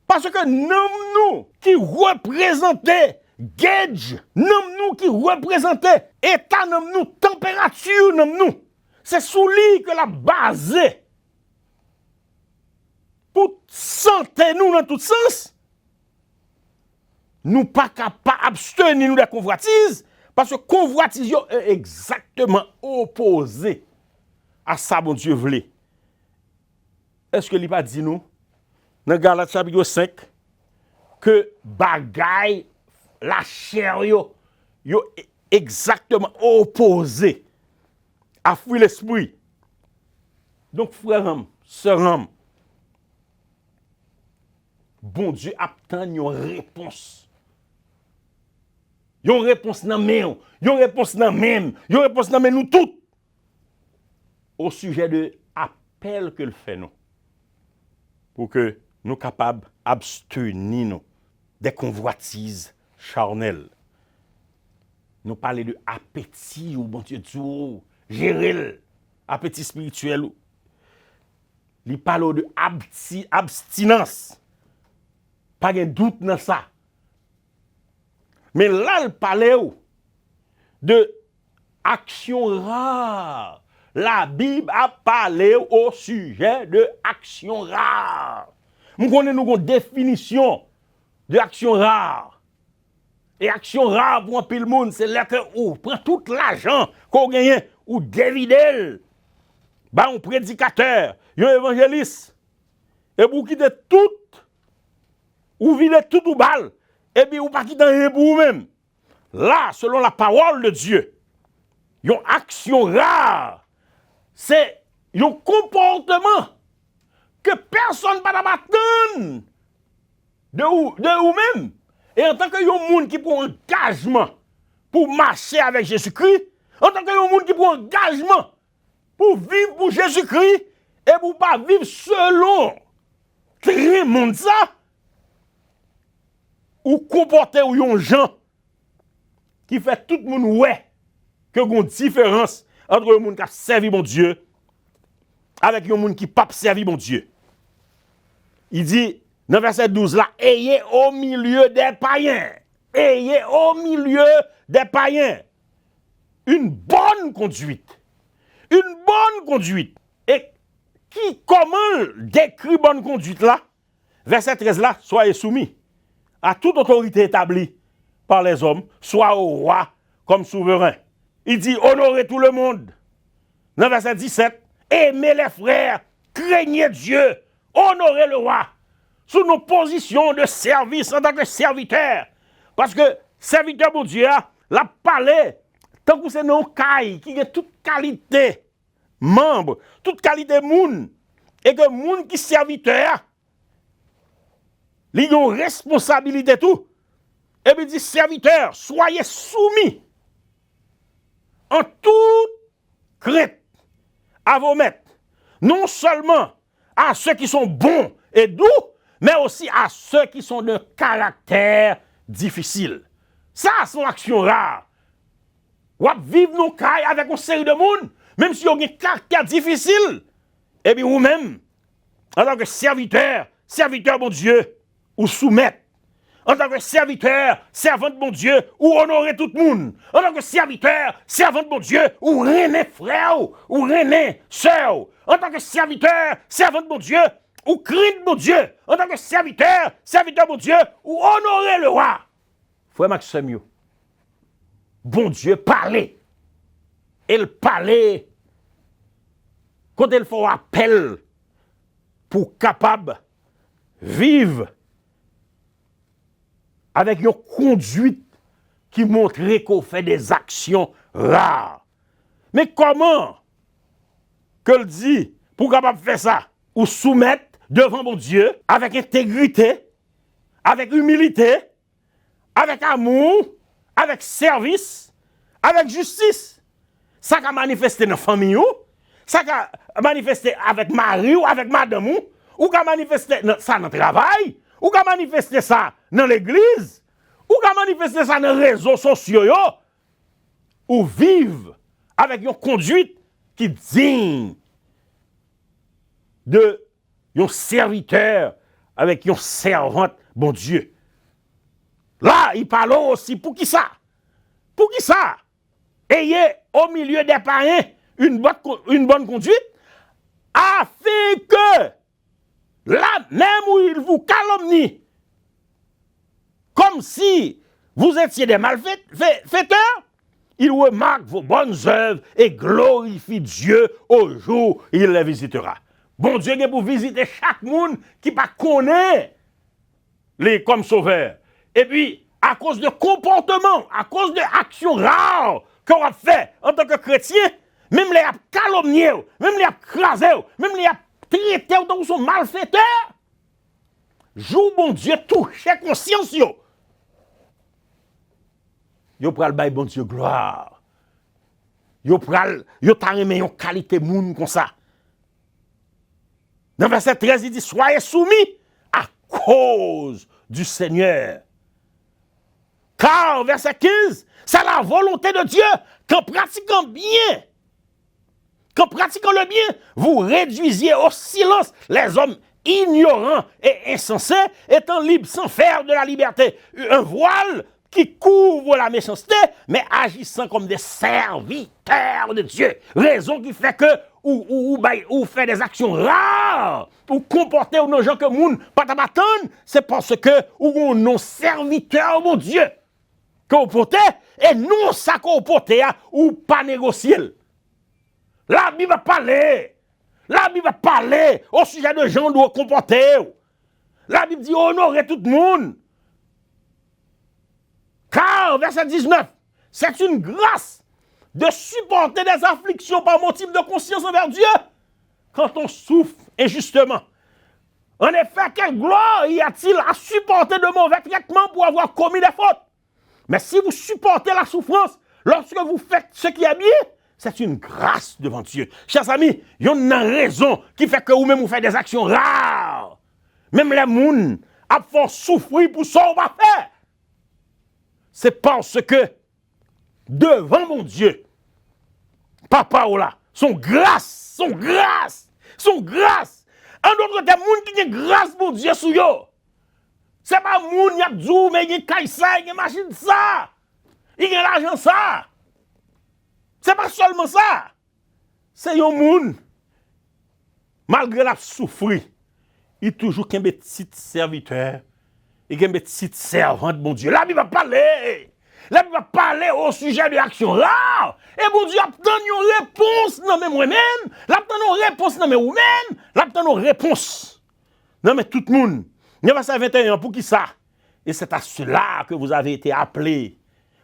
parce que nous qui représentait gauge, nous qui représentait état nous, température nous, c'est sous lui que la base pour santé nous dans tout sens. Nous pas capables d'abstenir nous de convoitise parce que convoitise est exactement opposé à ça bon Dieu voulait. Est-ce que il pas dit nous dans Galates chapitre 5 que bagaille la chair yo exactement opposé à fruit l'esprit. Donc frère, sœur, bon Dieu attend une réponse. Une réponse dans même, une réponse dans même, une réponse dans nous toutes au sujet de appel que le fait nous. pour que nous capables d'abstenir nous des convoitises charnelles. Nous parlons de appétit, ou bon Dieu, gérer l'appétit spirituel. Il parle de abstinence. Pas de doute dans ça. Mais là, il parle de action rare. La Bible a parlé au sujet de action rare. Nous connaissons une définition de action rare. Et action rare pour un pile monde, c'est là que on prend tout l'argent qu'on gagne ou dévide. Bah, un prédicateur, un évangéliste, et vous quittez tout, ou videz tout ou balle, et puis vous pas quitter rien pour vous-même. Là, selon la parole de Dieu, une action rare, c'est un comportement que personne ne peut attendre de vous-même. Et en tant que un monde qui prend engagement pour marcher avec Jésus-Christ, en tant que un monde qui prend engagement pour vivre pour Jésus-Christ et pour pas vivre selon le monde ça, ou comporter un gens qui fait tout le monde ouais que une différence entre le monde qui a servi mon Dieu avec le monde qui n'a pas servi mon Dieu. Il dit dans verset 12 là, ayez au milieu des païens. Ayez au milieu des païens une bonne conduite. Une bonne conduite. Et comment décrit bonne conduite là? Verset 13 là, soyez soumis à toute autorité établie par les hommes, soit au roi comme souverain. Il dit honorez tout le monde. Dans verset 17, aimez les frères, craignez Dieu, honorez le roi. Sous nos positions de service en tant que serviteur. Parce que serviteur pour Dieu, la parlé, tant que c'est non caille, qui a toute qualité, membre, toute qualité moun, et que moun qui serviteur, il a une responsabilité tout. Et puis dit serviteur, soyez soumis en toute crainte à vos maîtres, non seulement à ceux qui sont bons et doux, mais aussi à ceux qui sont de caractère difficile. Ça, c'est une action rare. Ou vivre nos cailles avec une série de monde, même si vous avez un caractère difficile, et bien vous-même, en tant que serviteur mon Dieu, ou soumettre. En tant que serviteur, servant de mon Dieu, ou honorer tout le monde. En tant que serviteur, servant de mon Dieu, ou rené frère, ou rené soeur. En tant que serviteur, servant de mon Dieu, ou crie de mon Dieu. En tant que serviteur de mon Dieu, ou honorer le roi. Frère Maxime, bon Dieu parlait. Il parlait quand il faut appel pour capable vivre avec une conduite qui montrait qu'on fait des actions rares. Mais comment que le dit pour capable faire ça? Ou soumettre devant mon Dieu avec intégrité, avec humilité, avec amour, avec service, avec justice. Ça qu'a manifesté dans la famille, ça qu'a manifesté avec mari ou avec madame, ou qu'a manifesté ça dans le travail, ou qu'a manifesté ça dans l'église, ou qu'a manifesté ça dans les réseaux sociaux, ou vivre avec une conduite qui digne de un serviteur avec une servante, bon Dieu. Là, il parle aussi pour qui ça? Pour qui ça? Ayez au milieu des païens une bonne conduite, afin que là, même où il vous calomnie, comme si vous étiez des malfaiteurs, il remarque vos bonnes œuvres et glorifie Dieu au jour où il les visitera. Bon Dieu est pour visiter chaque monde qui ne connaît les comme sauveurs. Et puis, à cause de comportement, à cause d'actions rares qu'on a fait en tant que chrétien, même les calomniés, même les crasés, même les traités autant sont malfaiteurs, joue bon Dieu touche conscience yo. Yo pral bay bon Dieu gloire. Yo ta remet yon qualité moun comme ça. Dans verset 13, il dit, soyez soumis à cause du Seigneur. Car, verset 15, c'est la volonté de Dieu qu'en pratiquant bien, qu'en pratiquant le bien, vous réduisiez au silence les hommes ignorants et insensés, étant libres sans faire de la liberté un voile qui couvre la méchanceté, mais agissant comme des serviteurs de Dieu. Raison qui fait que ou fait des actions rares, ou comporter ou gens que moun pas t'attendre, c'est parce que ou non serviteur mon Dieu que vous portez et non ça qu'on porte ou pas négocier. La Bible va parler. La Bible va parler au sujet de gens doivent comporter. La Bible dit honorer tout le monde. Car, verset 19, c'est une grâce de supporter des afflictions par motif de conscience envers Dieu quand on souffre injustement. En effet, quelle gloire y a-t-il à supporter de mauvais traitements pour avoir commis des fautes? Mais si vous supportez la souffrance lorsque vous faites ce qui est bien, c'est une grâce devant Dieu. Chers amis, il y a une raison qui fait que vous-même vous faites des actions rares. Même les gens a fort souffrir pour ça, on va faire. C'est parce que devant mon Dieu, papa ou là, son grâce. En d'autres termes, moun qui a grâce mon Dieu sous yo. C'est pas moun y a djou, mais y a kaïsa, y a machine ça. Y a l'argent ça. C'est pas seulement ça. C'est yon moun. Malgré la souffrir, il toujours qu'un petit serviteur. Il y a une petite servante, mon Dieu. La Bible va parler. La Bible va parler au sujet de l'action là. Et mon Dieu, obtient une réponse non mais moi-même. L'obtient une réponse non mais vous-même. L'obtient une réponse. Non mais tout le monde. Il va 21 pour qui ça? Et c'est à cela que vous avez été appelés.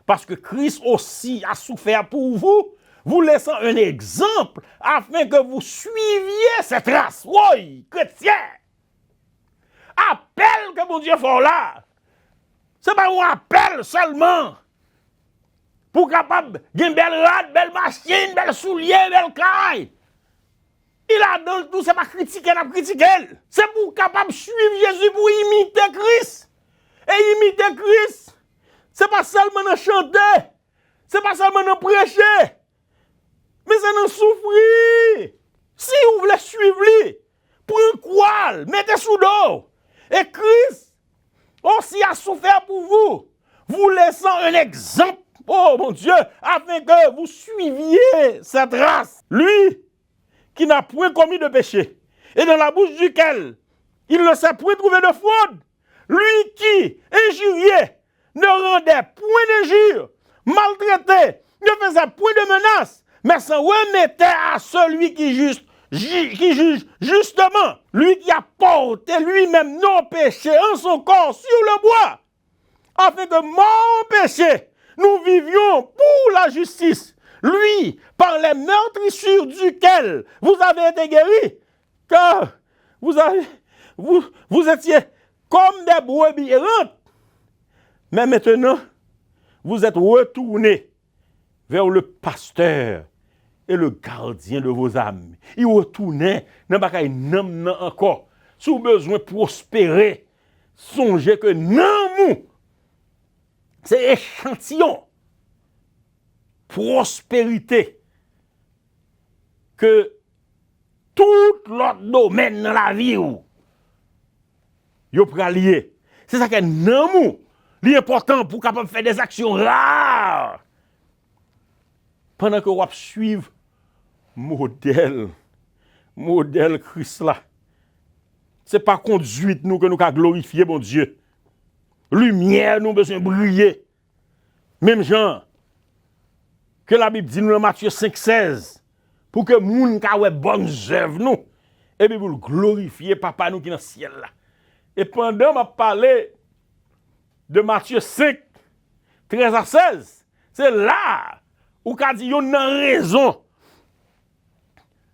Parce que Christ aussi a souffert pour vous, vous laissant un exemple afin que vous suiviez cette race. Oui, chrétien. Appel que mon Dieu fait là. Ce n'est pas un appel seulement. Pour capable d'une belle rade, belle machine, belle soulier, belle caille. Il a dans tout, c'est pas critiquer, n'a critiquer. C'est pour capable suivre Jésus pour imiter Christ. Et imiter Christ, c'est pas seulement dans chanter, c'est pas seulement dans prêcher, mais c'est dans souffrir. Si vous voulez suivre lui, prenez quoi, mettez sous dos. Et Christ aussi a souffert pour vous, vous laissant un exemple, oh mon Dieu, afin que vous suiviez cette race. Lui, qui n'a point commis de péché, et dans la bouche duquel il ne s'est point trouvé de fraude, lui qui injuriait, ne rendait point d'injure, maltraitait, ne faisait point de menaces, mais s'en remettait à celui qui juge justement, lui qui a porté lui-même nos péchés en son corps sur le bois, afin que mort au péché, nous vivions pour la justice. Lui, par les meurtrissures duquel vous avez été guéris, car vous étiez comme des brebis errantes, mais maintenant, vous êtes retournés vers le pasteur et le gardien de vos âmes. Il retournait dans bagaille nam encore. Si vous avez besoin de prospérer, songez que non, c'est échantillon. Prospérité. Que tout l'autre domaine dans la vie, vous pouvez lier. C'est ça qui est non, l'important pour capable faire des actions rares. Pendant que vous suivez modèle Christ là. C'est pas conduite nous que nous avons glorifié, mon Dieu. Lumière, nous besoin de briller. Même genre, que la Bible dit nous dans Matthieu 5,16, pour que moun ka wè bonnes œuvres nous, et puis vous le glorifier, papa nous qui dans le ciel là. Et pendant m'a parlé de Matthieu 5, 13 à 16, c'est là où qu'a dit yon nan raison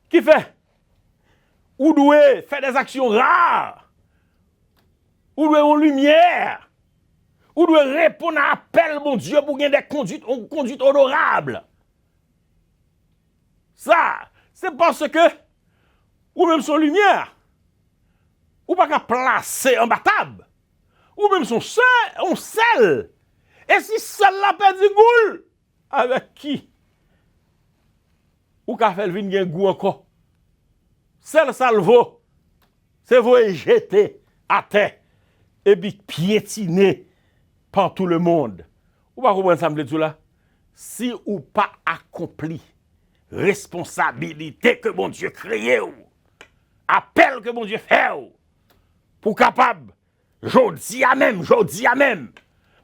qui fait ou doit faire des actions rares, ou doit en lumière, ou doit répondre à appel, mon Dieu, pour gagner des conduites honorables. Ça, c'est parce que, ou même son lumière, ou pas qu'à placer en batable, ou même son sel. Et si celle-là perdu goût, avec qui? Ou qu'a fait le vin gen goût encore? Celle salvo, c'est vous jeter à terre et puis piétiner par tout le monde. Ou pas comprendre ça me tout là? Si ou pas accompli responsabilité que bon Dieu créé ou appel que bon Dieu fait ou, pour capable jodi à même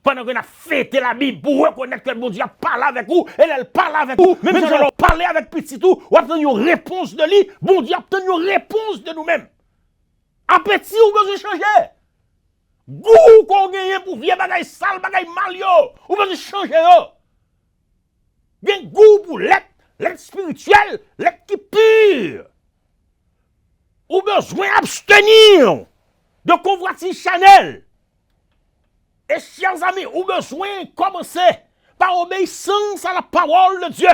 pendant qu'on a fêté la Bible pour reconnaître que bon Dieu a parlé avec vous et elle parle avec vous même si on parle avec petit tout ou obtenir une réponse de lui bon Dieu a obtenu une réponse de nous-mêmes appétit ou besoin changer goût qu'on gagne pour vieux bagay sale bagay mal yo ou besoin changer yo bien goût pour l'être spirituel l'être qui pur ou besoin abstenir de convoitise Chanel. Et chers amis, ou besoin de commencer par obéissance à la parole de Dieu.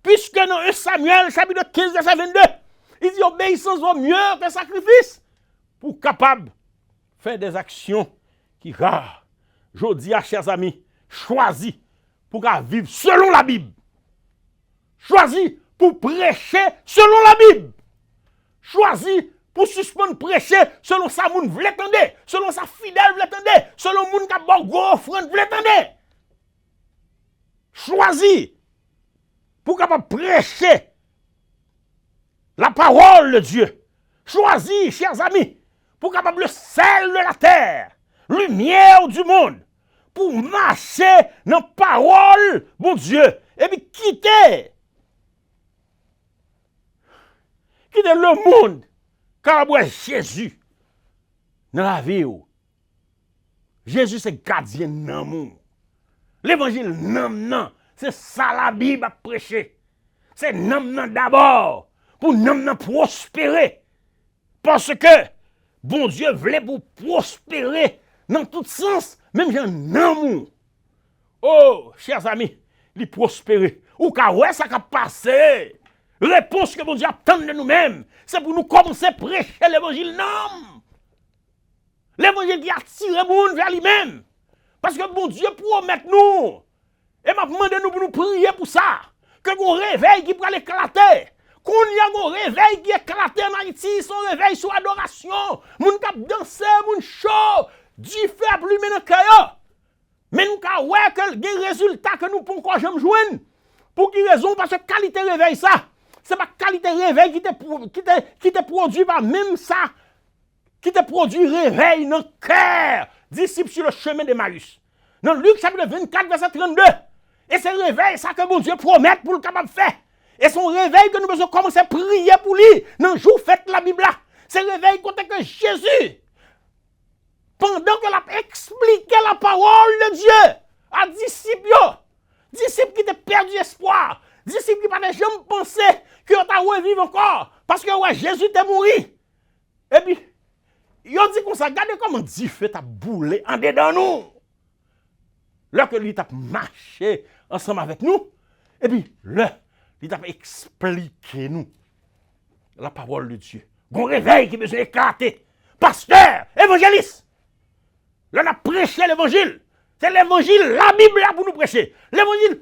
Puisque dans 1 Samuel, chapitre 15, verset 22, il dit obéissance vaut mieux que sacrifice. Pour capable de faire des actions qui rares. Je dis à chers amis, choisis pour vivre selon la Bible. Choisis pour prêcher selon la Bible. Choisis pour suspendre prêcher selon sa moun vle tande, selon sa fidèle vle tande, selon moun ka bon gros offrande vle tande. Choisis pour capable prêcher la parole de Dieu. Choisis, chers amis, pour capable le sel de la terre, lumière du monde, pour marcher dans la parole, bon Dieu, et puis quitter le monde. Car Jésus, dans la vie, Jésus c'est gardien d'amour. L'évangile non, c'est ça la Bible a prêché. C'est non d'abord, pour non prospérer. Parce que bon Dieu voulait pour prospérer dans tout sens, même j'ai un amour. Oh, chers amis, il prospérer. Ou car ouais, ça a passé. Réponse que bon Dieu attend de nous-mêmes, c'est pour nous commencer à prêcher l'évangile. Non! L'évangile qui attire le monde vers lui-même. Parce que bon Dieu promet nous. Et m'a demandé nous pour nous prier pour ça. Que qu'on réveil qui pourra éclater. Qu'on y a un réveil qui éclate en Haïti, son réveil sur adoration. Moun kap danser, moun chaud. Dieu fait plus dans le cœur. Mais nous ka ouais que les résultats que nous pouvons jamais joindre. Pour qui raison? Parce que qualité réveil ça. C'est pas qualité réveil qui te produit par même ça, qui te produit réveil dans le cœur, disciple sur le chemin de Maïs. Dans Luc chapitre 24, verset 32. Et c'est le réveil ça que bon Dieu promet pour le capable de faire. Et son réveil que nous devons commencer à prier pour lui. Dans le jour fête la Bible là. C'est le réveil côté que Jésus, pendant qu'il a expliqué la parole de Dieu à disciples qui ont perdu espoir, disciples qui n'avaient jamais pensé que tu as revivre encore. Parce que ouais, Jésus t'est mort. Et puis, ils ont dit comme ça, regardez comment Dieu fait ta boule en dedans nous. Là que lui t'a marché ensemble avec nous. Et puis, là, il t'a expliqué nous la parole de Dieu. Bon réveil qui besoin éclater. Pasteur, évangéliste. Là, on a prêché l'évangile. C'est l'évangile, la Bible là pour nous prêcher. L'évangile,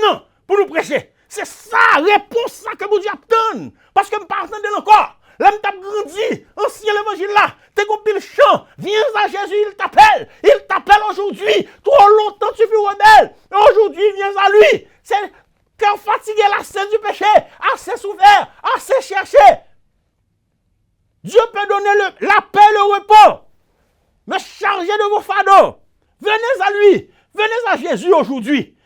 non, pour nous prêcher. C'est ça, réponse ça que vous Dieu attend. Parce que je ne pas attendre encore. Là, je t'ai grandi, ancien l'évangile là. T'es comme le chant. Viens à Jésus, il t'appelle. Il t'appelle aujourd'hui. Trop longtemps tu fus rebelle. Aujourd'hui, viens à lui. C'est cœur fatigué, assez du péché, assez souffert, assez cherché. Dieu peut donner la paix, le repos. Me chargez de vos fardeaux. Venez à lui. Venez à Jésus aujourd'hui.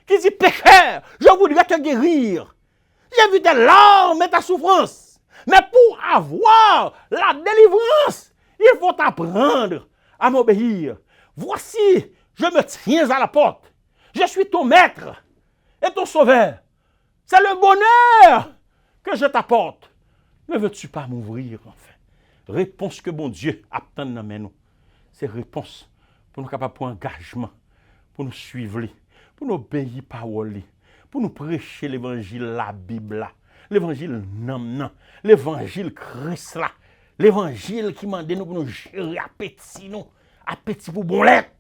Qui dit pécheur, je voudrais te guérir. J'ai vu tes larmes et ta souffrance. Mais pour avoir la délivrance, il faut apprendre à m'obéir. Voici, je me tiens à la porte. Je suis ton maître et ton sauveur. C'est le bonheur que je t'apporte. Ne veux-tu pas m'ouvrir enfin? Réponse que bon Dieu attend dans nous. C'est réponse pour nous capables pour engagement, pour nous suivre, pour nous obéir parole, pour nous prêcher l'évangile, la Bible là, l'évangile non, l'évangile Christ là, L'évangile qui mande nous pour nous gérer appétit nous, appétit pour bon lait.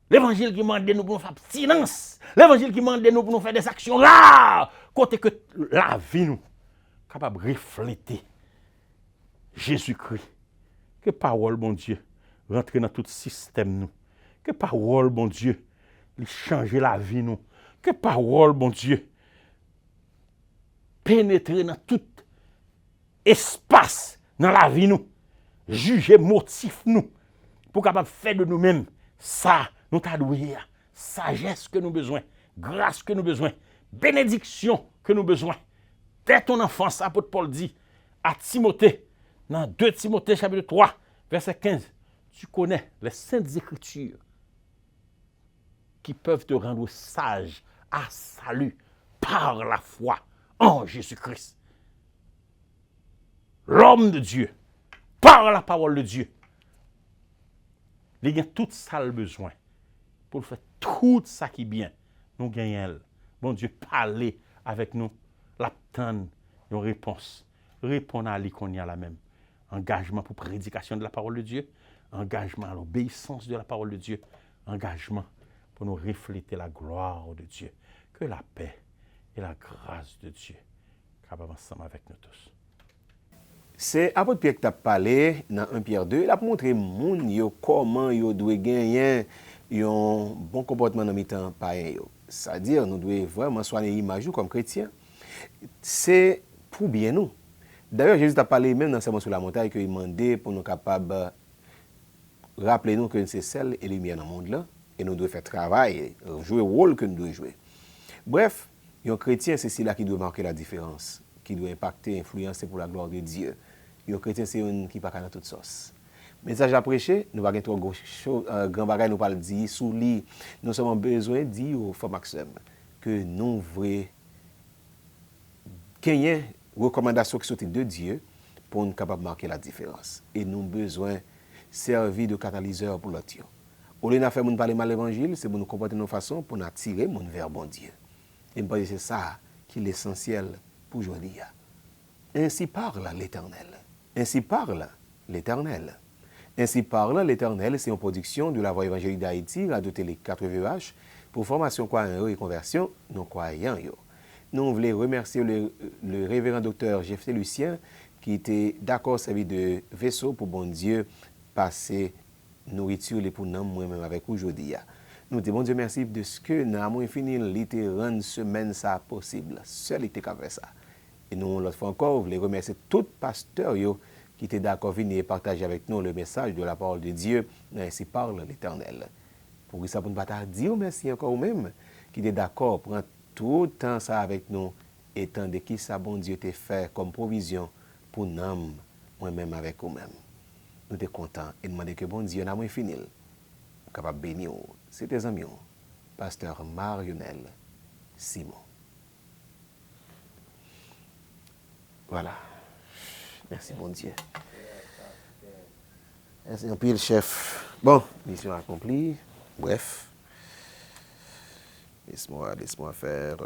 L'évangile qui mande nous pour nous faire abstinence. L'évangile qui mande nous pour nous faire des actions rares. Côté que la vie nous capable de refléter Jésus-Christ. Que parole, bon Dieu, rentre dans tout système nous. Que parole, bon Dieu, changer la vie nous. Que parole, bon Dieu, pénétrer dans tout espace dans la vie nous. Juger motif nous. Pour capable faire de nous-mêmes ça, nous t'adouer, sagesse que nous besoin, grâce que nous besoin, bénédiction que nous besoin. Dès ton enfance, apôtre Paul dit à Timothée, dans 2 Timothée chapitre 3, verset 15, tu connais les saintes écritures qui peuvent te rendre sage à salut par la foi en Jésus-Christ. L'homme de Dieu, par la parole de Dieu, il y a tout ça le besoin pour faire tout ça qui est bien. Nous gagnons. Bon Dieu, parlez avec nous, l'attendre nos réponses. Répondre à qu'on y a la même. Engagement pour prédication de la parole de Dieu, engagement à l'obéissance de la parole de Dieu, engagement pour nous refléter la gloire de Dieu. Que la paix et la grâce de Dieu soient ensemble avec nous tous. C'est apôtre Pierre qui t'a parlé dans 1 Pierre 2, il a montré moun yo comment yo doit gagner un bon comportement dans mi-temps païen yo. C'est-à-dire nous devons vraiment soigner l'image comme chrétiens. C'est pour bien nous. D'ailleurs, Jésus t'a parlé même dans le sermon sur la montagne qu'il demandait pour nous capables rappeler nous que c'est celle et lumière dans le monde là et nous devons faire travail, jouer le rôle que nous devons jouer. Bref, un chrétien c'est celui-là qui doit marquer la différence, qui doit impacter, influencer pour la gloire de Dieu. Un chrétien, c'est un qui pas dans toute sauce. Message à prêcher, nous va trop grand bagage nous parle dire sous lui. Nous avons besoin de dire au frère Maxime que nous voulons gagner recommandation qui sortent de Dieu pour nous capable marquer la différence. Et nous avons besoin de servir de catalyseur pour l'autre. Au lieu de faire parler mal l'évangile, c'est pour nous comporter de nos façons pour nous attirer mon vers bon Dieu. Et c'est ça qui est l'essentiel pour aujourd'hui. Ainsi parle l'Éternel. Ainsi parle l'Éternel. Ainsi parle l'Éternel, c'est une production de la Voix évangélique d'Haïti, Radio Télé 4VH, pour formation croyants et conversion non croyants. Nous voulons remercier le révérend docteur Jeff Lucien qui était d'accord servi de vaisseau pour bon Dieu passer nourriture pour nous moi-même avec aujourd'hui. Nous disons bon Dieu merci de ce que nous avons fini l'été rendre semaine ça possible. Seul était qu'à faire ça. Et nous, l'autre fois encore, voulons remercier tout pasteur qui était d'accord venir et partager avec nous le message de la parole de Dieu. Ainsi parle l'Éternel. Pour ça, pour ne pas dire merci encore même, qui était d'accord pour prendre tout le temps ça avec nous, étant de qui ça bon Dieu t'a fait comme provision pour nous, moi-même avec vous-même. Nous sommes contents et demandons que bon Dieu n'a moins fini. Capable de bénir. C'était amis, pasteur Marionel Simon. Voilà. Merci, bon Dieu. Merci un peu le chef. Bon, mission accomplie. Bref. Laisse-moi faire.